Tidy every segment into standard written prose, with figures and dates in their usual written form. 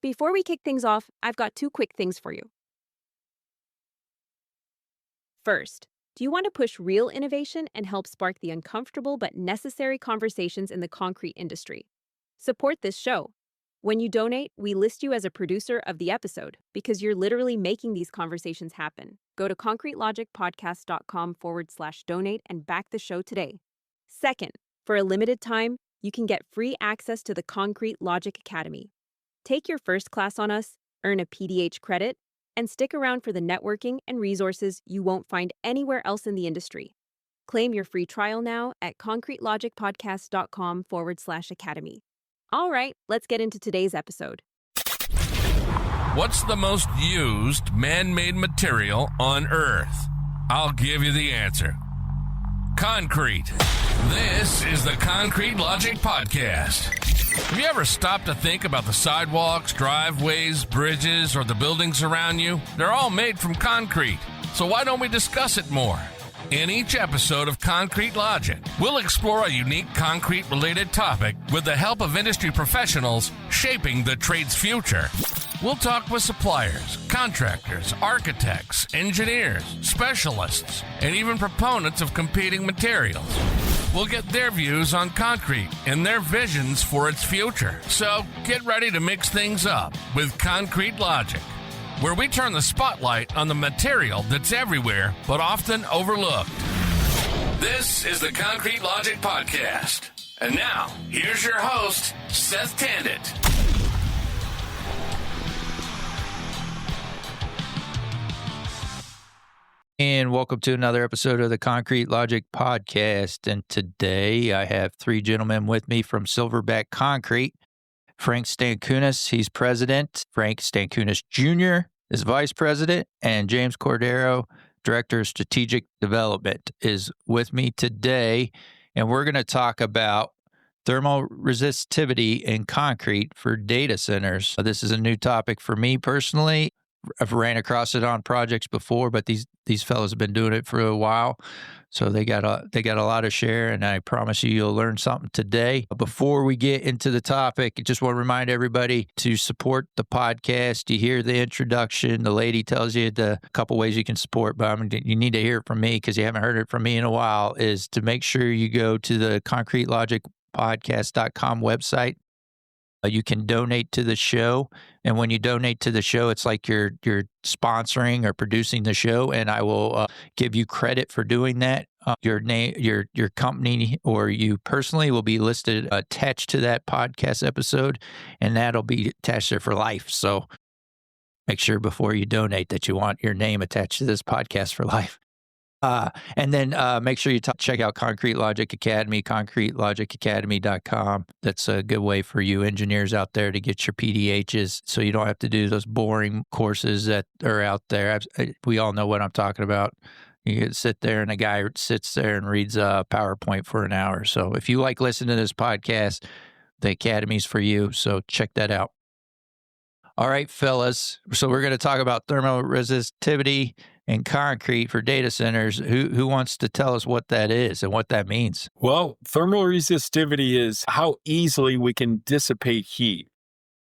Before we kick things off, I've got two quick things for you. First, do you want to push real innovation and help spark the uncomfortable but necessary conversations in the concrete industry? Support this show. When you donate, we list you as a producer of the episode because you're literally making these conversations happen. Go to concretelogicpodcast.com/donate and back the show today. Second, for a limited time, you can get free access to the Concrete Logic Academy. Take your first class on us, earn a PDH credit, and stick around for the networking and resources you won't find anywhere else in the industry. Claim your free trial now at concretelogicpodcast.com/academy. All right, let's get into today's episode. What's the most used man-made material on Earth? I'll give you the answer. Concrete. This is the Concrete Logic Podcast. Have you ever stopped to think about the sidewalks, driveways, bridges, or the buildings around you? They're all made from concrete. So why don't we discuss it more? In each episode of Concrete Logic, we'll explore a unique concrete-related topic with the help of industry professionals shaping the trade's future. We'll talk with suppliers, contractors, architects, engineers, specialists, and even proponents of competing materials. We'll get their views on concrete and their visions for its future. So get ready to mix things up with Concrete Logic, where we turn the spotlight on the material that's everywhere but often overlooked. This is the Concrete Logic Podcast. And now, here's your host, Seth Tandett. And welcome to another episode of the Concrete Logic Podcast. And today I have three gentlemen with me from Silverback Concrete. Frank Stankunas, he's president. Frank Stankunas Jr. is vice president. And James Cordeiro, director of strategic development, is with me today. And we're going to talk about thermal resistivity in concrete for data centers. This is a new topic for me personally. I've ran across it on projects before, but these fellows have been doing it for a while, so they got a lot of share, and I promise you'll learn something today. Before we get into the topic, I just want to remind everybody to support the podcast. You hear the introduction, the lady tells you the couple ways you can support, but you need to hear it from me because you haven't heard it from me in a while, is to make sure you go to the concretelogicpodcast.com website. You can donate to the show, and when you donate to the show, it's like you're sponsoring or producing the show, and I will give you credit for doing that. Your name, your company, or you personally will be listed attached to that podcast episode, and that'll be attached there for life. So make sure before you donate that you want your name attached to this podcast for life. And then make sure you check out Concrete Logic Academy, concretelogicacademy.com. That's a good way for you engineers out there to get your PDHs so you don't have to do those boring courses that are out there. We all know what I'm talking about. You can sit there and a guy sits there and reads PowerPoint for an hour. So if you like listening to this podcast, the Academy's for you. So check that out. All right, fellas. So we're going to talk about thermal resistivity in concrete for data centers. Who wants to tell us what that is and what that means? Well, thermal resistivity is how easily we can dissipate heat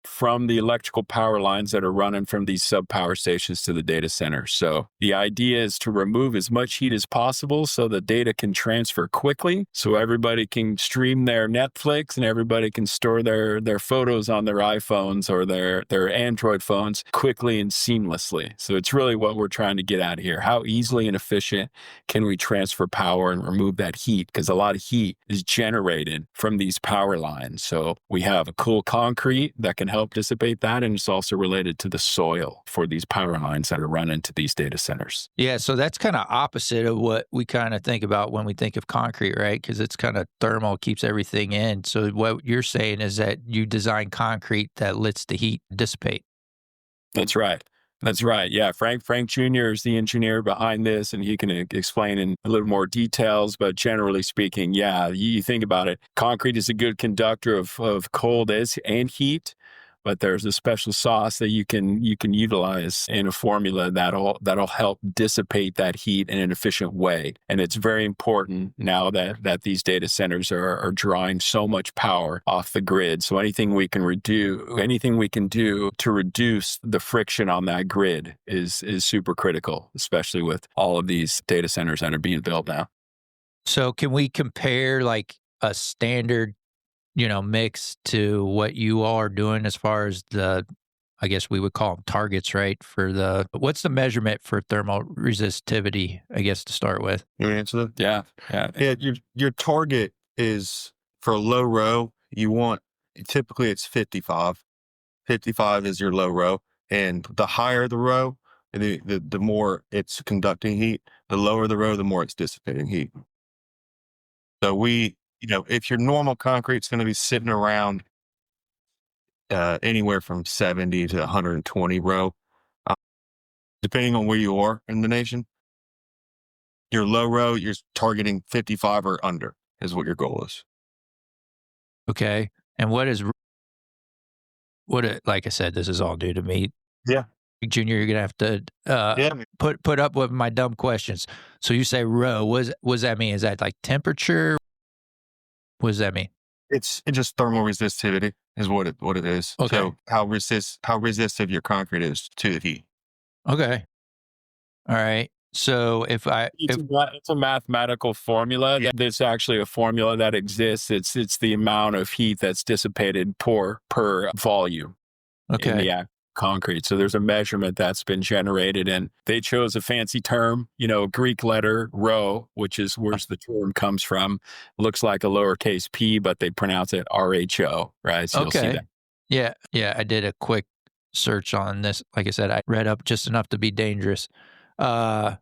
from the electrical power lines that are running from these sub-power stations to the data center. So the idea is to remove as much heat as possible so the data can transfer quickly, so everybody can stream their Netflix and everybody can store their photos on their iPhones or their Android phones quickly and seamlessly. So it's really what we're trying to get at here. How easily and efficient can we transfer power and remove that heat? Because a lot of heat is generated from these power lines. So we have a cool concrete that can help dissipate that, and it's also related to the soil for these power lines that are run into these data centers. Yeah, so that's kind of opposite of what we kind of think about when we think of concrete, right? Because it's kind of thermal, keeps everything in. So what you're saying is that you design concrete that lets the heat dissipate. That's right. That's right. Yeah. Frank Jr. is the engineer behind this, and he can explain in a little more details. But generally speaking, yeah, you think about it. Concrete is a good conductor of cold and heat. but there's a special sauce that you can utilize in a formula that'll help dissipate that heat in an efficient way. And it's very important now that these data centers are drawing so much power off the grid. So anything we can do to reduce the friction on that grid is super critical, especially with all of these data centers that are being built now. So can we compare like a standard, mix to what you all are doing as far as I guess we would call them targets, right? What's the measurement for thermal resistivity, I guess, to start with? You want to answer that? Yeah. Your target is for low row, typically it's 55. 55 is your low row. And the higher the row, the more it's conducting heat. The lower the row, the more it's dissipating heat. So if your normal concrete's going to be sitting around anywhere from 70 to 120 row, depending on where you are in the nation. Your low row, you're targeting 55 or under is what your goal is. Okay. And like I said, this is all new to me. Yeah. Junior, you're going to have to put up with my dumb questions. So you say row, what does that mean? Is that like temperature? What does that mean? It's just thermal resistivity is what it is. Okay. So how resistive your concrete is to the heat. Okay. All right. So it's a mathematical formula. Yeah. It's actually a formula that exists. It's the amount of heat that's dissipated per volume in the concrete. So there's a measurement that's been generated, and they chose a fancy term, Greek letter rho, which is where the term comes from. Looks like a lowercase p, but they pronounce it RHO, right? So you'll see that. Yeah. I did a quick search on this. Like I said, I read up just enough to be dangerous. I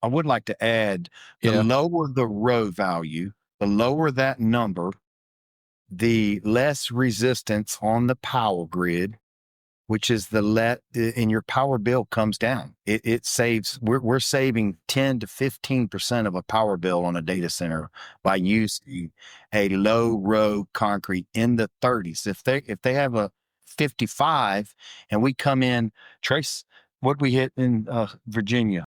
would like to add, the lower the row value, the lower that number, the less resistance on the power grid, which is and your power bill comes down. It saves, we're saving 10 to 15% of a power bill on a data center by using a low row concrete in the 30s. If they have a 55 and we come in, Trace, what we hit in Virginia?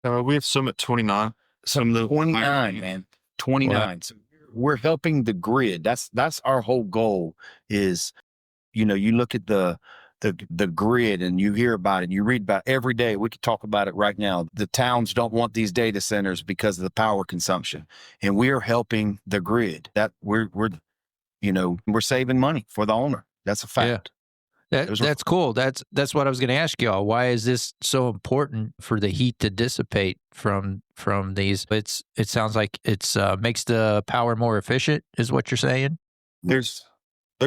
We have some at 29. Some of the 29, man. 29. So we're helping the grid. That's our whole goal is, you look at the grid and you hear about it, you read about it every day. We could talk about it right now. The towns don't want these data centers because of the power consumption. And we are helping the grid. That we're saving money for the owner. That's a fact. That's cool. That's what I was going to ask y'all. Why is this so important for the heat to dissipate from these? It sounds like it's makes the power more efficient, is what you're saying? There's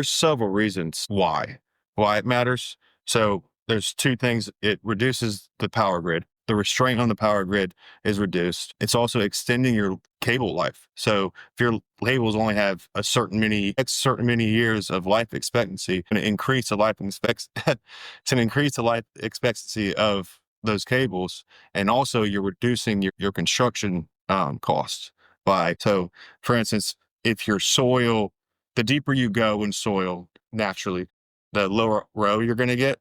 several reasons why it matters. So there's two things. It reduces the power grid. The restraint on the power grid is reduced. It's also extending your cable life. So if your cables only have a certain many years of life expectancy, and increase the life expectancy of those cables, and also you're reducing your construction costs so for instance, if your soil, the deeper you go in soil, naturally, the lower row you're going to get.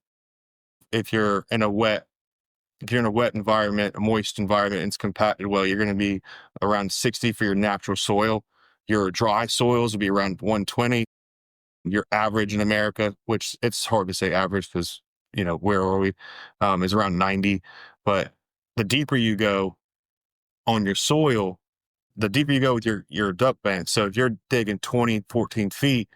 If you're in a wet environment, a moist environment, and it's compacted well, you're going to be around 60 for your natural soil. Your dry soils will be around 120. Your average in America, which it's hard to say average because, where are we, is around 90. But the deeper you go on your soil, the deeper you go with your duct bank. So if you're digging 20, 14 feet,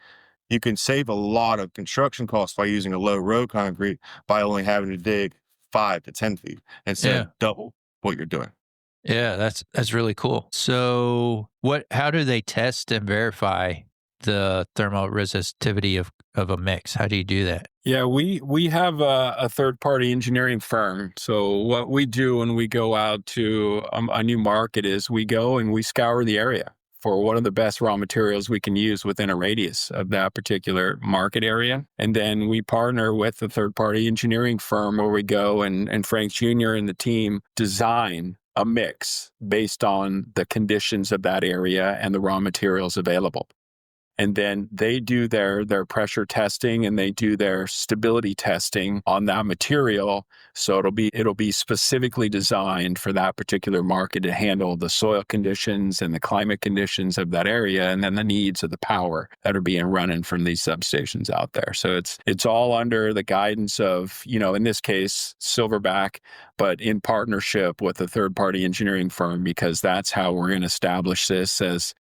you can save a lot of construction costs by using a low row concrete by only having to dig 5 to 10 feet instead of double what you're doing. Yeah, that's really cool. So how do they test and verify the thermal resistivity of a mix? How do you do that? Yeah, we have a third-party engineering firm. So what we do when we go out to a new market is we go and we scour the area for what are the best raw materials we can use within a radius of that particular market area. And then we partner with a third-party engineering firm where we go and Frank Jr. and the team design a mix based on the conditions of that area and the raw materials available. And then they do their pressure testing and they do their stability testing on that material. So it'll be specifically designed for that particular market to handle the soil conditions and the climate conditions of that area, and then the needs of the power that are being run from these substations out there. So it's all under the guidance of, in this case, Silverback, but in partnership with a third-party engineering firm, because that's how we're going to establish this as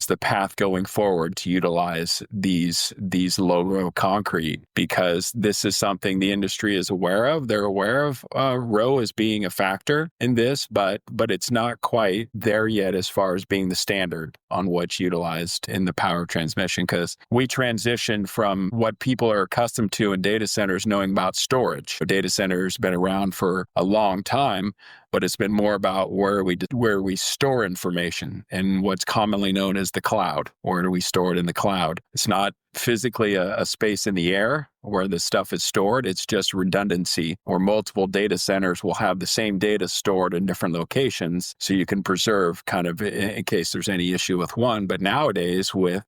the path going forward to utilize these low-row concrete, because this is something the industry is aware of. They're aware of row as being a factor in this, but it's not quite there yet as far as being the standard on what's utilized in the power transmission, because we transitioned from what people are accustomed to in data centers knowing about storage. Data centers been around for a long time, but it's been more about where we store information and what's commonly known as the cloud. Where do we store it in the cloud? It's not physically a space in the air where the stuff is stored. It's just redundancy, or multiple data centers will have the same data stored in different locations, so you can preserve kind of in case there's any issue with one. But nowadays, with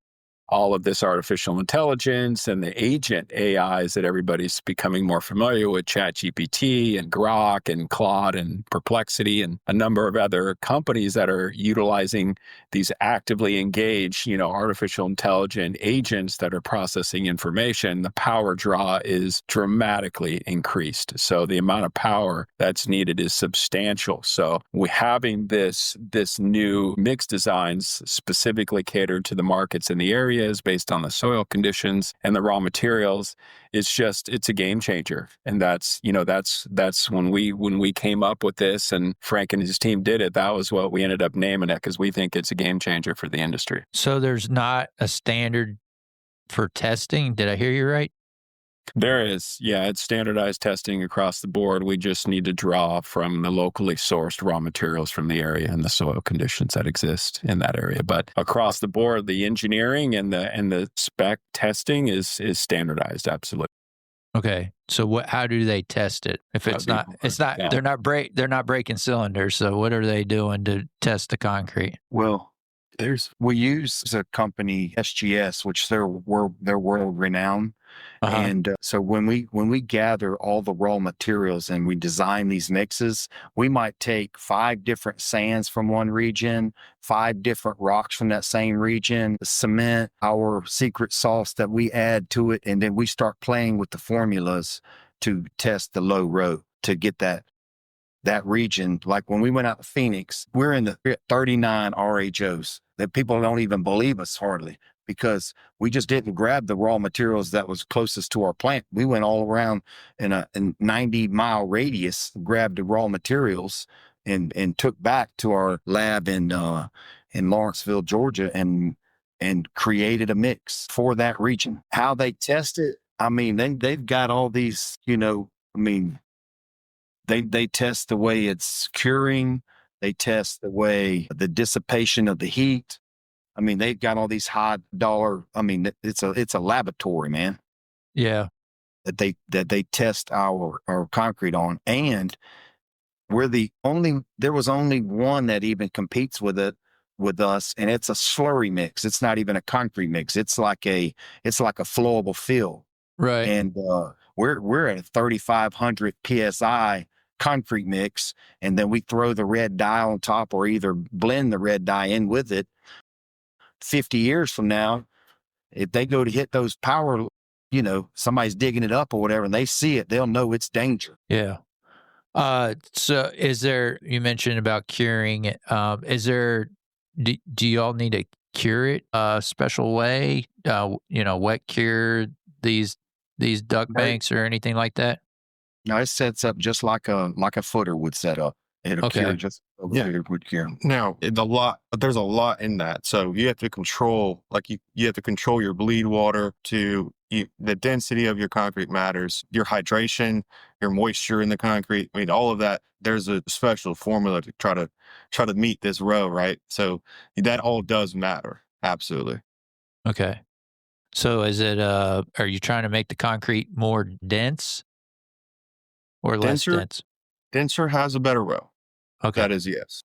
all of this artificial intelligence and the agent AIs that everybody's becoming more familiar with, ChatGPT and Grok and Claude and Perplexity and a number of other companies that are utilizing these actively engaged, artificial intelligent agents that are processing information, the power draw is dramatically increased. So the amount of power that's needed is substantial. So we having this new mix designs specifically catered to the markets in the area is based on the soil conditions and the raw materials. It's a game changer. And that's when we came up with this and Frank and his team did it, that was what we ended up naming it, because we think it's a game changer for the industry. So there's not a standard for testing. Did I hear you right? There is. Yeah, it's standardized testing across the board. We just need to draw from the locally sourced raw materials from the area and the soil conditions that exist in that area. But across the board, the engineering and the spec testing is standardized. Absolutely. Okay. So how do they test it? If Yeah. they're not breaking cylinders. So what are they doing to test the concrete? Well, we use a company, SGS, which they're world renowned. Uh-huh. And so when we gather all the raw materials and we design these mixes, we might take 5 different sands from one region, 5 different rocks from that same region, cement, our secret sauce that we add to it, and then we start playing with the formulas to test the low row to get that region. Like when we went out to Phoenix, we're at 39 RHOs that people don't even believe us hardly, because we just didn't grab the raw materials that was closest to our plant. We went all around in a 90-mile radius, grabbed the raw materials and took back to our lab in Lawrenceville, Georgia, and created a mix for that region. How they test it, they've got all these, They test the way it's curing. They test the way the dissipation of the heat. They've got all these high dollar. It's a laboratory, man. Yeah. That they test our concrete on, and there was only one that even competes with us, and it's a slurry mix. It's not even a concrete mix. It's like a flowable fill. Right. And we're at a 3,500 PSI concrete mix, and then we throw the red dye on top, or either blend the red dye in with it. 50 years from now, if they go to hit those power, somebody's digging it up or whatever, and they see it, they'll know it's danger. Yeah. So you mentioned about curing it. Do y'all need to cure it a special way? Wet cure these duct banks or anything like that? No, it sets up just like a footer would set up. It'll cure just it would cure. Now, there's a lot in that. So you have to control, you have to control your bleed water the density of your concrete matters, your hydration, your moisture in the concrete. All of that. There's a special formula to try to meet this row, right? So that all does matter. Absolutely. Okay. So is it, are you trying to make the concrete more dense or less dense? Denser has a better row. Okay. That is yes.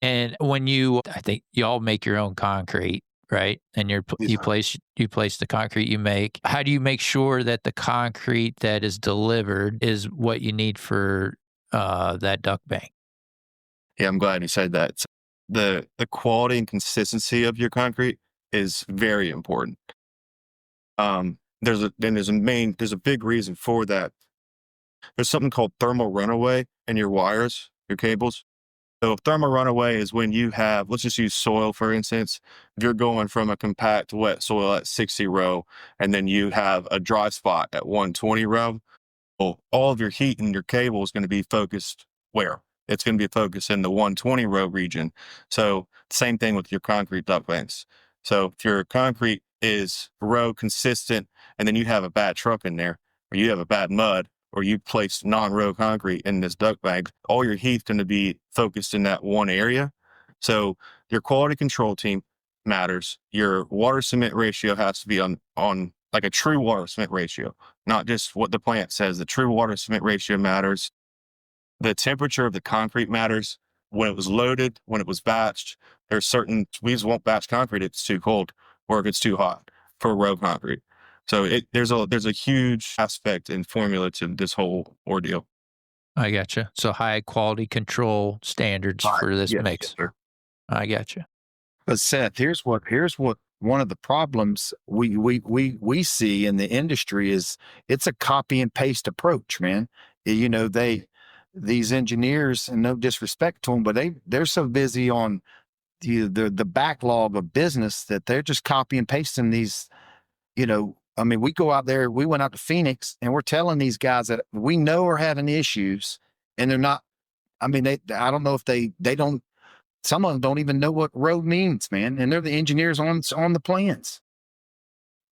And I think y'all make your own concrete. right? And you place the concrete you make. How do you make sure that the concrete that is delivered is what you need for that duct bank? Yeah, I'm glad you said that. The quality and consistency of your concrete is very important. There's a big reason for that. There's something called thermal runaway in your wires, your cables. So thermal runaway is when you have, let's just use soil, for instance. If you're going from a compact wet soil at 60 row, and then you have a dry spot at 120 row, well, all of your heat in your cable is going to be focused where? It's going to be focused in the 120 row region. So same thing with your concrete duct banks. So if your concrete is row consistent, and then you have a bad truck in there, or you have a bad mud, or you place non-row concrete in this duct bank, all your heat's going to be focused in that one area. So your quality control team matters. Your water cement ratio has to be on like a true water cement ratio, not just what the plant says. The true water cement ratio matters. The temperature of the concrete matters. When it was loaded, when it was batched, we just won't batch concrete if it's too cold or if it's too hot for row concrete. So there's a huge aspect and formula to this whole ordeal. I gotcha. So high quality control standards for this mix. Yes, I gotcha. But Seth, here's what one of the problems we see in the industry is it's a copy and paste approach, man. You know, these engineers, and no disrespect to them, but they're so busy on the backlog of business that they're just copy and pasting these, you know. I mean, we went out to Phoenix and we're telling these guys that we know are having issues, and they're not, I mean, I don't know if they don't, some of them don't even know what row means, man. And they're the engineers on the plans.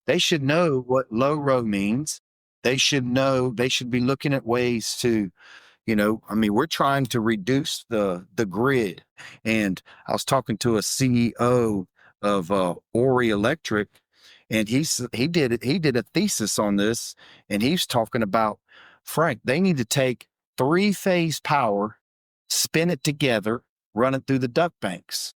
They should know what low row means. They should be looking at ways to, you know, I mean, we're trying to reduce the grid. And I was talking to a CEO of Ori Electric, and he did a thesis on this, and he's talking about, Frank, they need to take 3-phase power, spin it together, run it through the duct banks,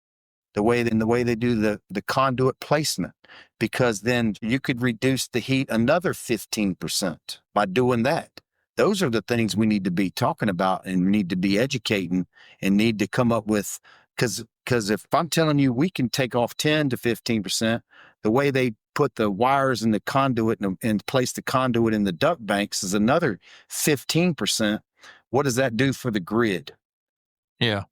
the way they do the conduit placement, because then you could reduce the heat another 15% by doing that. Those are the things we need to be talking about and need to be educating and need to come up with, because if I'm telling you we can take off 10 to 15%, the way they put the wires in the conduit and place the conduit in the duct banks is another 15%. What does that do for the grid? Yeah.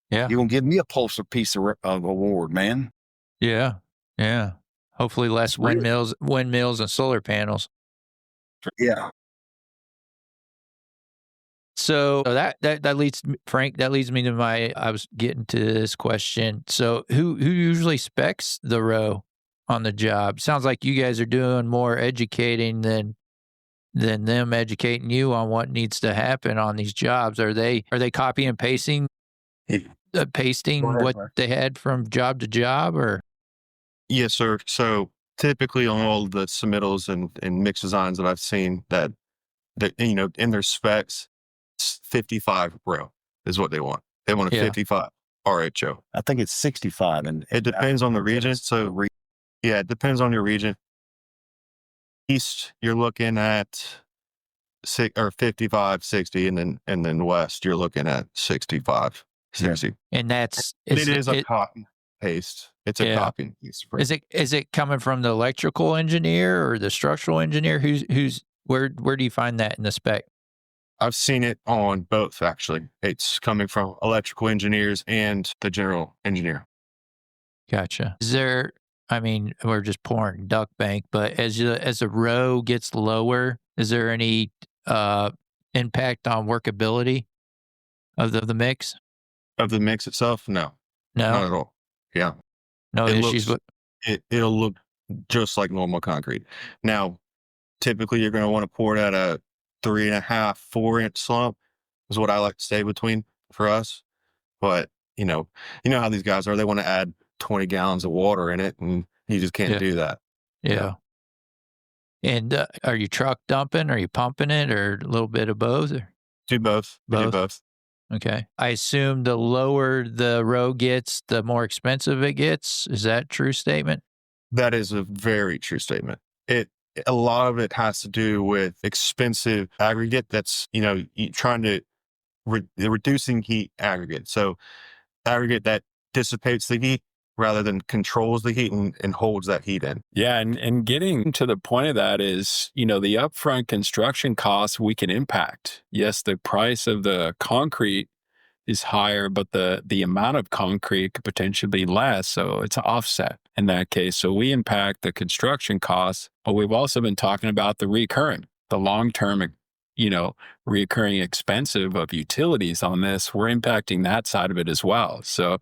Yeah. You're going to give me a Pulsar piece of award, man. Yeah. Yeah. Hopefully less windmills and solar panels. Yeah. So that leads Frank. That leads me to I was getting to this question. So who usually specs the row on the job? Sounds like you guys are doing more educating than them educating you on what needs to happen on these jobs. Are they copy and pasting what they had from job to job, or? Yes, sir. So typically on all the submittals and mix designs that I've seen, that you know, in their specs, 55 row is what they want. They want a 55 RHO. I think it's 65, and it depends on the region. So yeah, it depends on your region. East, you're looking at 55, 60, and then west, you're looking at 65, 60. Yeah. And it is a copy paste. It's a copy and paste. Is it coming from the electrical engineer or the structural engineer? Where do you find that in the spec? I've seen it on both, actually. It's coming from electrical engineers and the general engineer. Gotcha. We're just pouring duct bank, but as the row gets lower, is there any impact on workability of the mix? Of the mix itself? No. Not at all. Yeah. No issues with it'll look just like normal concrete. Now, typically you're going to want to pour it at a 3.5, 4-inch slump is what I like to stay between for us. But you know how these guys are. They want to add 20 gallons of water in it, and you just can't do that. Yeah. And are you truck dumping? Are you pumping it, or a little bit of both? Or? Do both. Do both. Okay. I assume the lower the row gets, the more expensive it gets. Is that a true statement? That is a very true statement. A lot of it has to do with expensive aggregate that's, trying to reducing heat aggregate. So aggregate that dissipates the heat rather than controls the heat and holds that heat in. Yeah. And getting to the point of that is, the upfront construction costs we can impact. Yes, the price of the concrete is higher, but the amount of concrete could potentially be less. So it's an offset in that case. So we impact the construction costs, but we've also been talking about the long-term, recurring expensive of utilities on this. We're impacting that side of it as well. So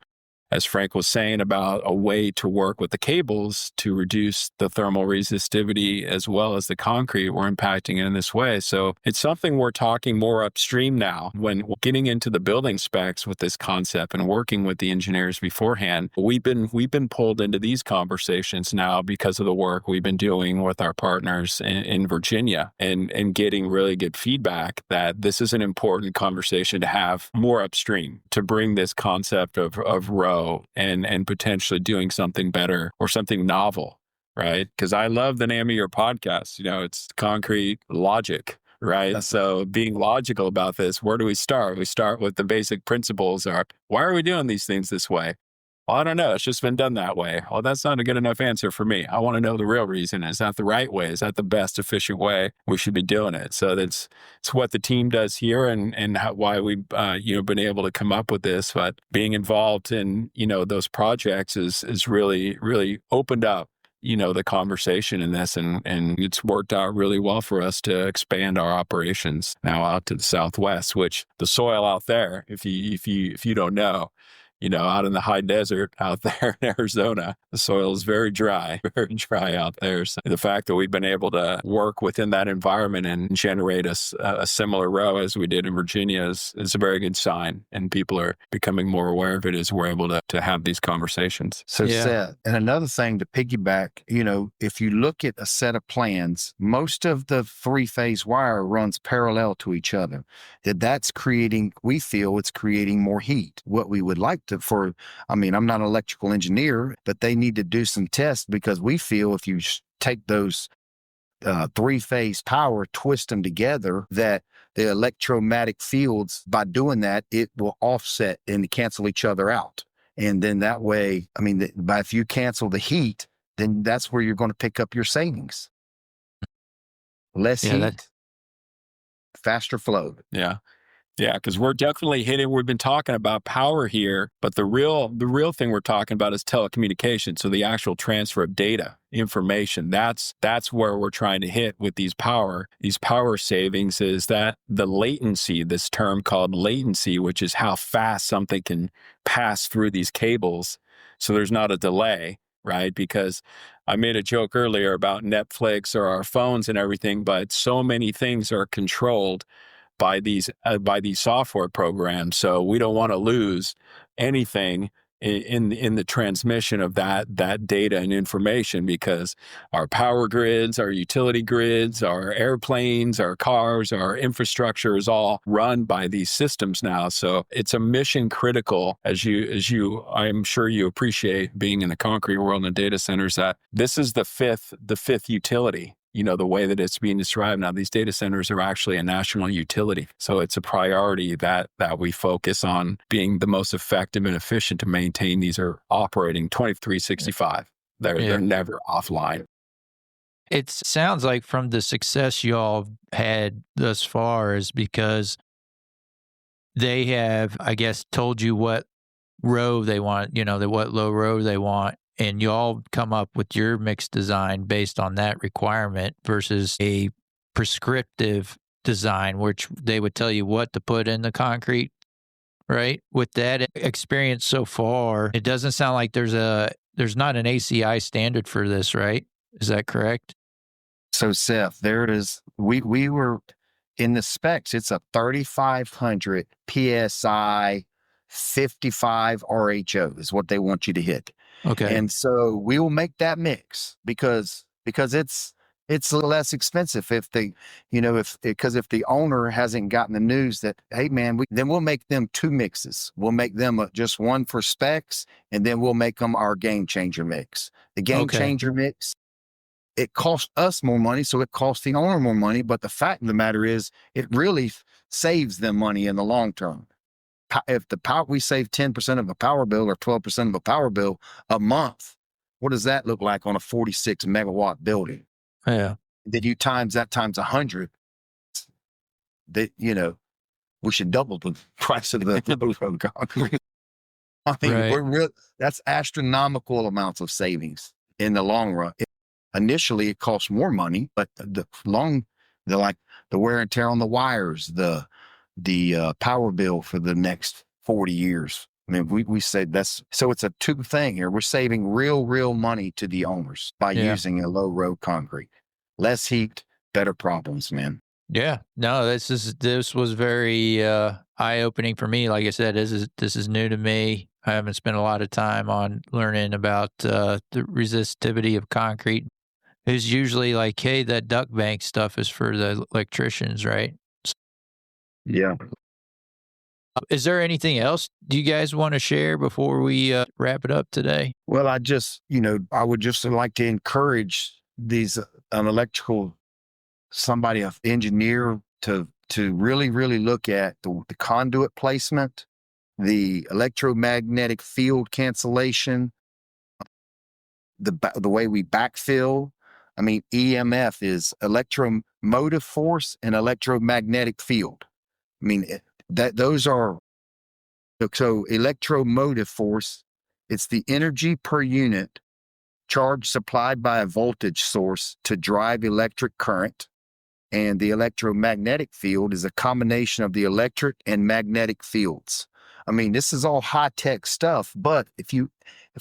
as Frank was saying about a way to work with the cables to reduce the thermal resistivity as well as the concrete, we're impacting it in this way. So it's something we're talking more upstream now when getting into the building specs with this concept and working with the engineers beforehand. We've been pulled into these conversations now because of the work we've been doing with our partners in Virginia and getting really good feedback that this is an important conversation to have more upstream to bring this concept of row and potentially doing something better or something novel, right? Because I love the name of your podcast. It's Concrete Logic, right? So being logical about this, where do we start? We start with the basic principles are, why are we doing these things this way? Well, I don't know. It's just been done that way. Well, that's not a good enough answer for me. I want to know the real reason. Is that the right way? Is that the best efficient way we should be doing it? So it's what the team does here and why we've been able to come up with this. But being involved in those projects is really, really opened up the conversation in this, and it's worked out really well for us to expand our operations now out to the Southwest, which the soil out there, if you don't know, out in the high desert out there in Arizona, the soil is very dry out there. So the fact that we've been able to work within that environment and generate a similar row as we did in Virginia is a very good sign. And people are becoming more aware of it as we're able to have these conversations. So Seth, and another thing to piggyback, if you look at a set of plans, most of the three-phase wire runs parallel to each other. We feel it's creating more heat. What we would like I'm not an electrical engineer, but they need to do some tests because we feel if you take those three-phase power, twist them together, that the electromagnetic fields, by doing that, it will offset and cancel each other out. And then that way, if you cancel the heat, then that's where you're going to pick up your savings. Less heat, faster flow. Yeah. Yeah, because we're definitely we've been talking about power here, but the real thing we're talking about is telecommunication. So the actual transfer of data, information, that's where we're trying to hit with these power savings, is that the latency, this term called latency, which is how fast something can pass through these cables. So there's not a delay, right? Because I made a joke earlier about Netflix or our phones and everything, but so many things are controlled by these software programs. So we don't want to lose anything in the transmission of that data and information, because our power grids, our utility grids, our airplanes, our cars, our infrastructure is all run by these systems now. So it's a mission critical, as you I'm sure you appreciate being in the concrete world and data centers, that this is the fifth utility. The way that it's being described now, these data centers are actually a national utility. So it's a priority that we focus on being the most effective and efficient to maintain. These are operating 2365. They're never offline. It sounds like from the success y'all had thus far is because they have, I guess, told you what row they want, what low row they want. And y'all come up with your mixed design based on that requirement versus a prescriptive design, which they would tell you what to put in the concrete, right? With that experience so far, it doesn't sound like there's not an ACI standard for this, right? Is that correct? So Seth, there it is. We were in the specs. It's a 3,500 PSI 55 RHO is what they want you to hit. Okay. And so we will make that mix because it's it's less expensive if they, because if the owner hasn't gotten the news that, hey man, then we'll make them 2 mixes. We'll make them just one for specs, and then we'll make them our game changer mix. The game changer mix, it costs us more money, so it costs the owner more money. But the fact of the matter is, it really saves them money in the long term. If we save 10% of a power bill or 12% of a power bill a month, what does that look like on a 46 megawatt building? Yeah. Then you times that times 100. That we should double the price of the road concrete. I mean, that's astronomical amounts of savings in the long run. Initially, it costs more money, but the wear and tear on the wires, the power bill for the next 40 years. I mean, we say so it's a 2 thing here. We're saving real money to the owners by using a low road concrete. Less heat, better problems, man. Yeah. No, this was very eye-opening for me. Like I said, this is new to me. I haven't spent a lot of time on learning about the resistivity of concrete. It's usually like, hey, that duct bank stuff is for the electricians, right? Yeah. Is there anything else do you guys want to share before we wrap it up today? Well, I would just like to encourage these somebody, an engineer, to really look at the conduit placement, the electromagnetic field cancellation, the way we backfill. I mean, EMF is electromotive force and electromagnetic field. I mean, those are, so electromotive force, it's the energy per unit charge supplied by a voltage source to drive electric current. And the electromagnetic field is a combination of the electric and magnetic fields. I mean, this is all high-tech stuff, but if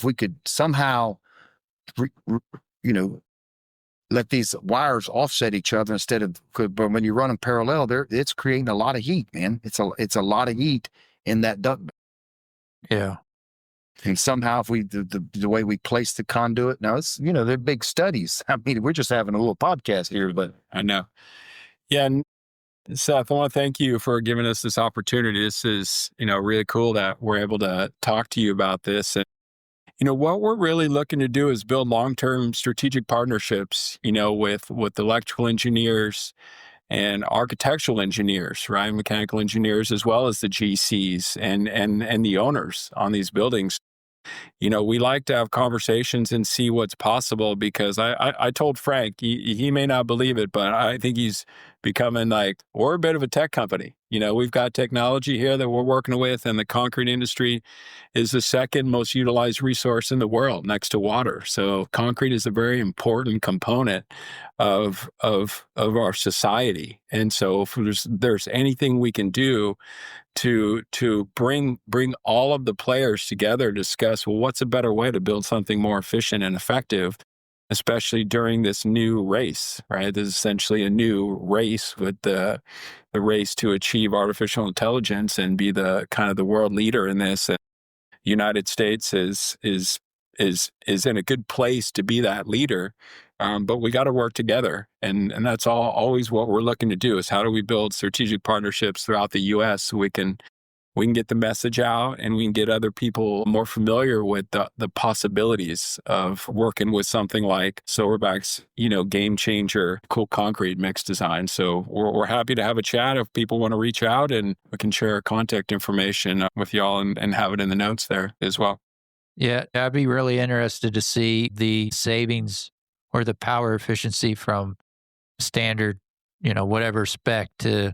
we could somehow, let these wires offset each other but when you run them parallel, it's creating a lot of heat, man. It's a lot of heat in that duct. Yeah. And somehow, if the way we place the conduit, now it's, they're big studies. I mean, we're just having a little podcast here, but I know. Yeah. And Seth, I want to thank you for giving us this opportunity. This is, really cool that we're able to talk to you about this. And, what we're really looking to do is build long-term strategic partnerships, with electrical engineers and architectural engineers, right? Mechanical engineers, as well as the GCs and the owners on these buildings. We like to have conversations and see what's possible, because I told Frank, he may not believe it, but I think he's becoming we're a bit of a tech company. We've got technology here that we're working with, and the concrete industry is the second most utilized resource in the world next to water. So concrete is a very important component of our society. And so if there's anything we can do to bring all of the players together, discuss, well, what's a better way to build something more efficient and effective, especially during this new race, right? There's essentially a new race with the race to achieve artificial intelligence and be the kind of the world leader in this. And the United States is in a good place to be that leader. But we got to work together. And that's always what we're looking to do, is how do we build strategic partnerships throughout the U.S. so we can get the message out, and we can get other people more familiar with the possibilities of working with something like Silverback's, game changer, cool concrete mix design. So we're happy to have a chat if people want to reach out, and we can share contact information with y'all and have it in the notes there as well. Yeah, I'd be really interested to see the savings or the power efficiency from standard, whatever spec to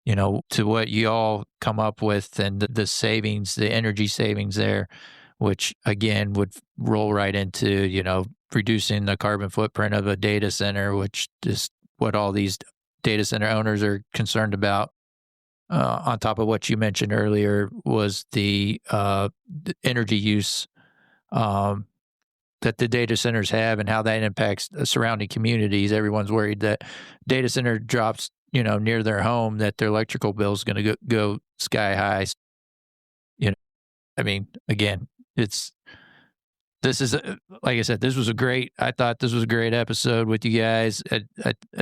what you all come up with, and the savings, the energy savings there, which again would roll right into, reducing the carbon footprint of a data center, which is what all these data center owners are concerned about. On top of what you mentioned earlier was the energy use that the data centers have and how that impacts the surrounding communities. Everyone's worried that data center drops, near their home, that their electrical bill is going to go sky high. I mean, again, it's This is, like I said, I thought this was a great episode with you guys. I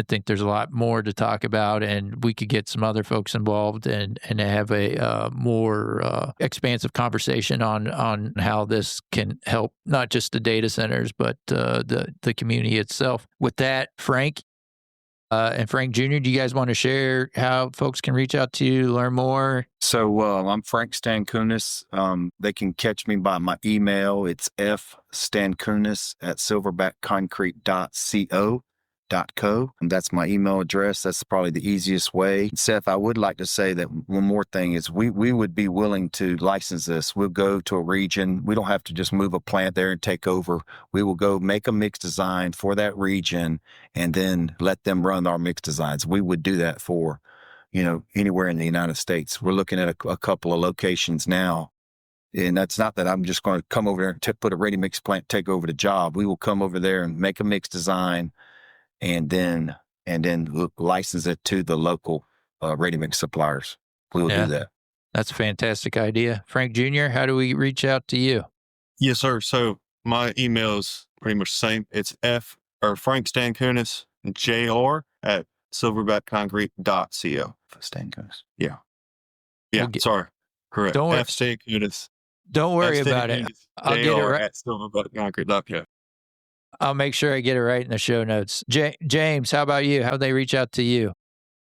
think there's a lot more to talk about, and we could get some other folks involved and have a more expansive conversation on how this can help not just the data centers, but the community itself. With that, Frank and Frank Jr., do you guys want to share how folks can reach out to you, learn more? So I'm Frank Stankunas. They can catch me by my email. It's fstankunas@silverbackconcrete.co. And that's my email address. That's probably the easiest way. Seth, I would like to say that one more thing is we would be willing to license this. We'll go to a region. We don't have to just move a plant there and take over. We will go make a mix design for that region and then let them run our mix designs. We would do that for, anywhere in the United States. We're looking at a couple of locations now. And that's not that I'm just going to come over there and put a ready mix plant, take over the job. We will come over there and make a mix design and then license it to the local ready mix suppliers. We will do that. That's a fantastic idea. Frank Jr., how do we reach out to you? Yes, sir. So my email is pretty much the same. It's Frank Stankunas Jr. at silverbackconcrete.co. Stankunas. Yeah. Sorry. Correct. Don't worry. F Stankunas. Don't worry about it. I'll get it right. At silverbackconcrete.co. I'll make sure I get it right in the show notes. James, how about you? How do they reach out to you?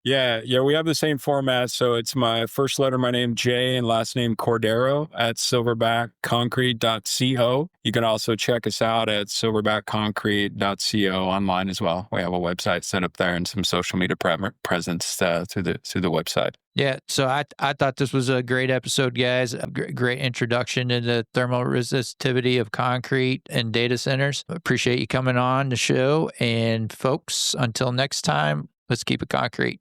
Yeah, we have the same format. So it's my first letter, my name, J, and last name, Cordeiro at silverbackconcrete.co. You can also check us out at silverbackconcrete.co online as well. We have a website set up there and some social media presence through the website. Yeah, so I thought this was a great episode, guys. A great introduction into thermal resistivity of concrete and data centers. Appreciate you coming on the show. And folks, until next time, let's keep it concrete.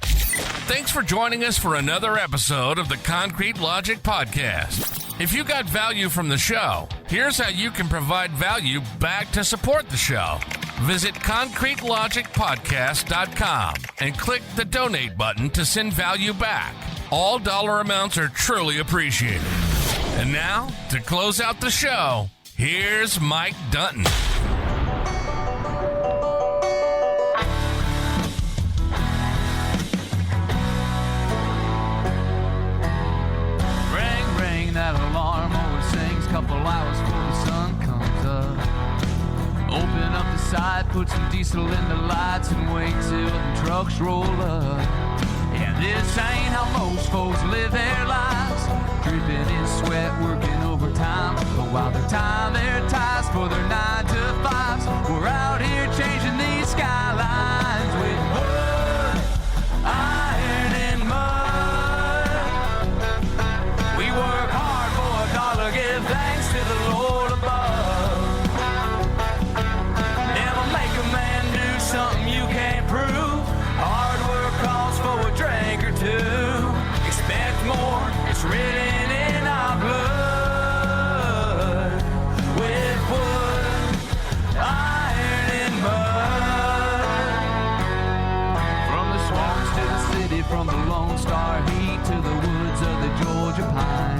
Thanks for joining us for another episode of the Concrete Logic Podcast. If you got value from the show, here's how you can provide value back to support the show. Visit concretelogicpodcast.com and click the donate button to send value back. All dollar amounts are truly appreciated. And now, to close out the show, here's Mike Dunton. That alarm always sings couple hours before the sun comes up. Open up the side, put some diesel in the lights and wait till the trucks roll up. Yeah, this ain't how most folks live their lives, dripping in sweat, working overtime. But while they're tying their ties for their 9 to 5s, we're out here changing these skylines with wood, iron, and mud. We work hard for a dollar, give thanks to the Lord above. Never make a man do something you can't prove. Hard work calls for a drink or two. Expect more, it's written in our blood. With wood, iron, and mud. From the swamps to the city, from the Lone Star heat to the woods of the Georgia pine.